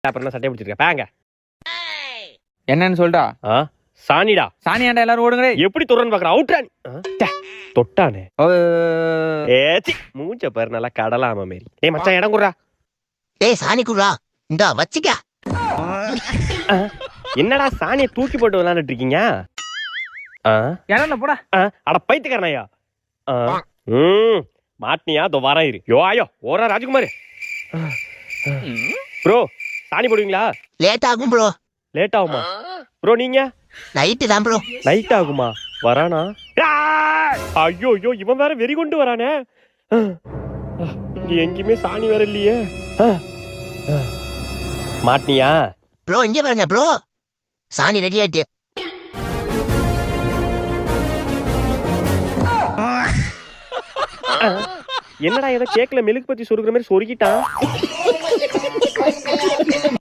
அப்புறம் சட்டை பிடிச்சிருக்க பாங்க. என்னன்னு சொல்றா? சாணிடா. சாணியாண்டா எல்லாரும் ஓடுங்க. எப்படி தொறன்னு பாக்குற? அவுட்ரான் தொட்டானே. ஏச்சி மூஞ்ச பாரு நல்லா கடலாம மாரி. டேய் மச்சான் இடம் குடுறா. டேய் சாணி குடுறா. இந்தா வச்சிக்க. என்னடா சாணியை தூக்கி போட்டு விளையாண்டுட்டு இருக்கீங்க? இறந்த போடா. அட பைத்தியக்காரனையா. மாட்டினியா தோ வரேன் இரு. யோ ஆயோ ஓரா ராஜ்குமார். ப்ரோ சாணி போடுவீங்களா? லேட் ஆகும் ப்ரோ. லேட் ஆகுமா ப்ரோ? நீங்க நைட்டு தான் ப்ரோ. நைட் ஆகுமா? வரானா? ஐயோ ஐயோ இவன் வேற வெறி கொண்டு வரானே. இங்க எங்கேயுமே சாணி வேற இல்லையே. மாட்டினியா ப்ரோ? இங்க பாருங்க ப்ரோ, சாணி ரெடி ஆயிட்டு. என்னடா ஏதோ கேக்ல மெழுகு பத்தி சொருகிற மாதிரி சொருகிட்டான்.